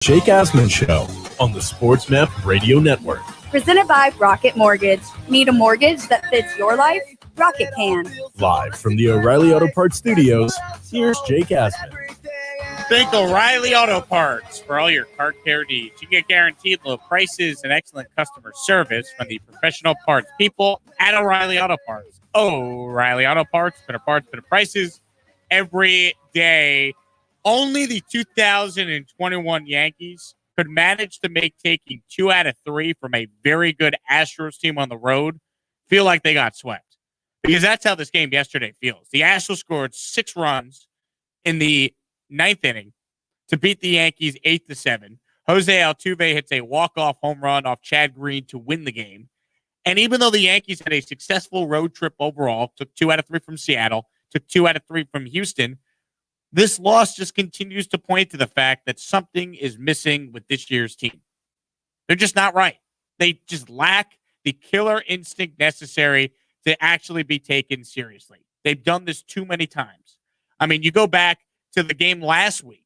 Jake Asman Show on the SportsMap Radio Network. Presented by Rocket Mortgage. Need a mortgage that fits your life? Rocket can. Live from the O'Reilly Auto Parts Studios, here's Jake Asman. Think O'Reilly Auto Parts for all your car care needs. You get guaranteed low prices and excellent customer service from the professional parts people at O'Reilly Auto Parts. O'Reilly Auto Parts, better prices every day. Only the 2021 Yankees could manage to make taking 2 out of 3 from a very good Astros team on the road feel like they got swept. Because that's how this game yesterday feels. The Astros scored 6 runs in the 9th inning to beat the Yankees 8-7. Jose Altuve hits a walk-off home run off Chad Green to win the game. And even though the Yankees had a successful road trip overall, took 2 out of 3 from Seattle, took 2 out of 3 from Houston, this loss just continues to point to the fact that something is missing with this year's team. They're just not right. They just lack the killer instinct necessary to actually be taken seriously. They've done this too many times. I mean, you go back to the game last week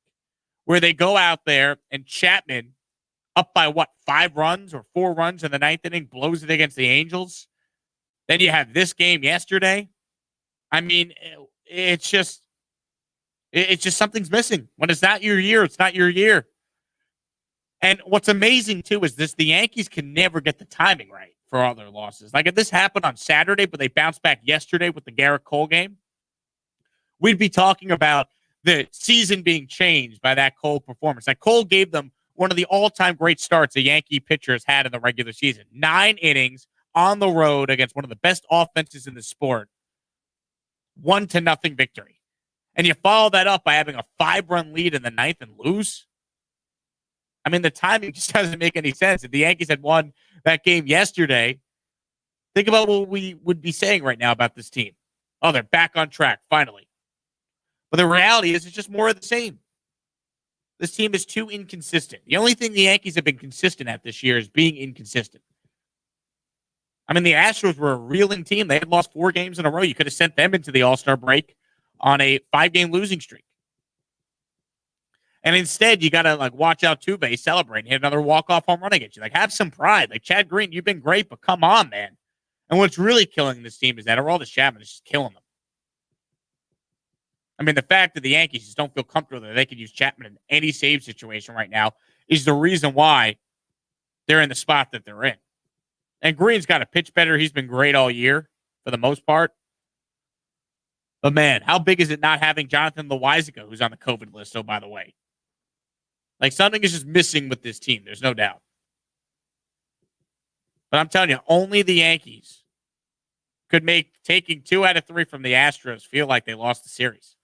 where they go out there and Chapman, up by 5 runs or 4 runs in the 9th inning, blows it against the Angels. Then you have this game yesterday. I mean, it's just something's missing. When it's not your year, it's not your year. And what's amazing, too, is the Yankees can never get the timing right for all their losses. Like, if this happened on Saturday, but they bounced back yesterday with the Garrett Cole game, we'd be talking about the season being changed by that Cole performance. Like, Cole gave them one of the all-time great starts a Yankee pitcher has had in the regular season. 9 innings on the road against one of the best offenses in the sport. 1-0 victory. And you follow that up by having a 5-run lead in the 9th and lose? I mean, the timing just doesn't make any sense. If the Yankees had won that game yesterday, think about what we would be saying right now about this team. Oh, they're back on track, finally. But the reality is it's just more of the same. This team is too inconsistent. The only thing the Yankees have been consistent at this year is being inconsistent. I mean, the Astros were a reeling team. They had lost 4 games in a row. You could have sent them into the All-Star break on a 5-game losing streak. And instead, you got to watch out Altuve celebrate and hit another walk-off home run against you. Have some pride. Chad Green, you've been great, but come on, man. And what's really killing this team is that Aroldis Chapman is just killing them. I mean, the fact that the Yankees just don't feel comfortable that they can use Chapman in any save situation right now is the reason why they're in the spot that they're in. And Green's got to pitch better. He's been great all year for the most part. But, man, how big is it not having Jonathan Loaisiga, who's on the COVID list, by the way? Something is just missing with this team. There's no doubt. But I'm telling you, only the Yankees could make taking 2 out of 3 from the Astros feel like they lost the series.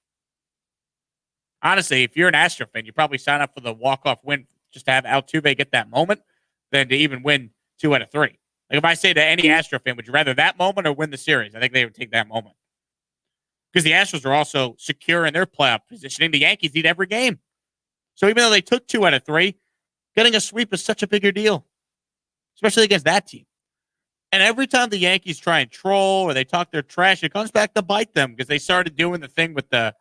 Honestly, if you're an Astro fan, you probably sign up for the walk-off win just to have Altuve get that moment than to even win 2 out of 3. If I say to any Astro fan, would you rather that moment or win the series? I think they would take that moment. Because the Astros are also secure in their playoff positioning. The Yankees need every game. So even though they took 2 out of 3, getting a sweep is such a bigger deal, especially against that team. And every time the Yankees try and troll or they talk their trash, it comes back to bite them because they started doing the thing with the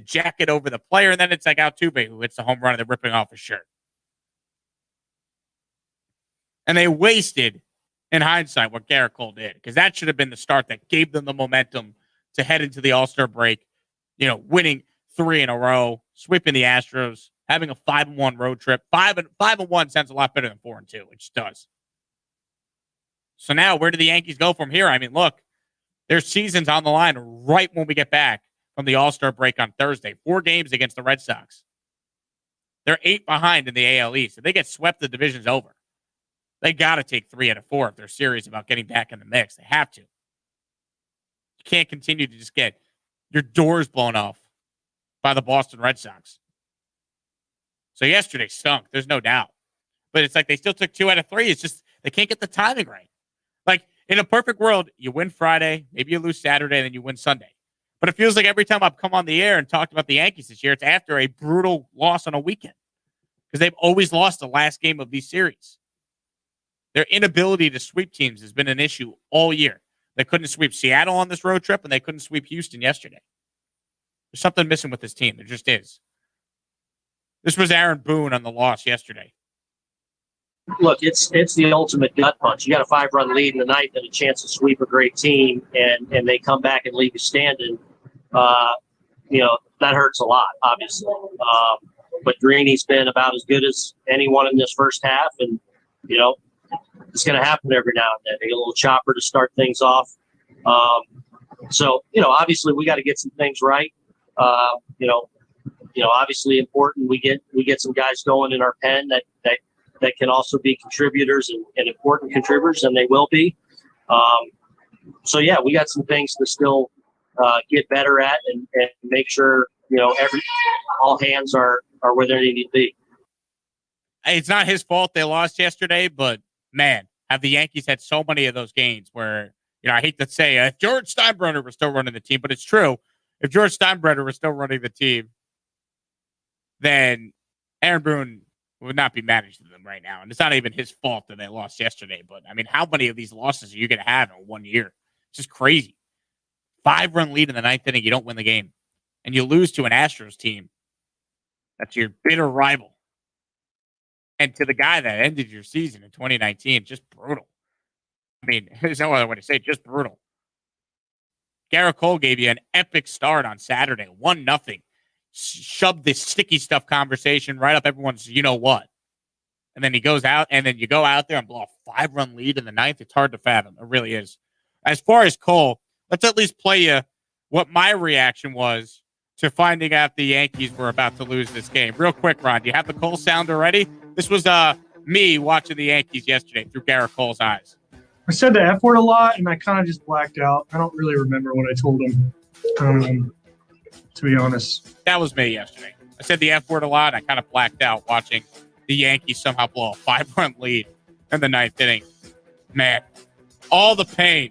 jacket over the player, and then it's like Altuve who hits the home run and they're ripping off his shirt. And they wasted, in hindsight, what Garrett Cole did because that should have been the start that gave them the momentum to head into the All-Star break, winning 3 in a row, sweeping the Astros, having a 5-1 road trip. 5-1 sounds a lot better than 4-2, which does. So now, where do the Yankees go from here? I mean, look, their season's on the line right when we get back from the All-Star break on Thursday. 4 games against the Red Sox. They're 8 behind in the AL East. If they get swept, the division's over. They got to take 3 out of 4 if they're serious about getting back in the mix. They have to. You can't continue to just get your doors blown off by the Boston Red Sox. So yesterday stunk. There's no doubt. But it's like they still took 2 out of 3. It's just they can't get the timing right. In a perfect world, you win Friday, maybe you lose Saturday, and then you win Sunday. But it feels like every time I've come on the air and talked about the Yankees this year, it's after a brutal loss on a weekend. Because they've always lost the last game of these series. Their inability to sweep teams has been an issue all year. They couldn't sweep Seattle on this road trip, and they couldn't sweep Houston yesterday. There's something missing with this team. There just is. This was Aaron Boone on the loss yesterday. Look, it's the ultimate gut punch. You got a 5-run lead in the ninth and a chance to sweep a great team, and they come back and leave you standing. That hurts a lot, obviously. But Greeny's been about as good as anyone in this first half, and it's going to happen every now and then. They get a little chopper to start things off. Obviously we got to get some things right. Obviously important. We get some guys going in our pen that can also be contributors and important contributors, and they will be. We got some things to still get better at and make sure all hands are where they need to be. It's not his fault they lost yesterday, but man, have the Yankees had so many of those games where I hate to say if George Steinbrenner was still running the team, but it's true. If George Steinbrenner was still running the team, then Aaron Boone would not be managing them right now. And it's not even his fault that they lost yesterday. But, I mean, how many of these losses are you going to have in 1 year? It's just crazy. 5-run lead in the ninth inning, you don't win the game. And you lose to an Astros team that's your bitter rival. And to the guy that ended your season in 2019, just brutal. I mean, there's no other way to say it, just brutal. Garrett Cole gave you an epic start on Saturday, 1-0. Shoved this sticky stuff conversation right up everyone's you-know-what. And then he goes out, and then you go out there and blow a 5-run lead in the ninth. It's hard to fathom. It really is. As far as Cole, let's at least play you what my reaction was to finding out the Yankees were about to lose this game. Real quick, Ron, do you have the Cole sound already? This was me watching the Yankees yesterday through Garrett Cole's eyes. I said the F word a lot, and I kind of just blacked out. I don't really remember what I told him, to be honest. That was me yesterday. I said the F word a lot. I kind of blacked out watching the Yankees somehow blow a 5-run lead in the ninth inning. Man, all the pain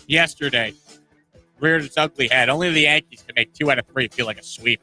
yesterday reared its ugly head. Only the Yankees can make 2 out of 3 feel like a sweep.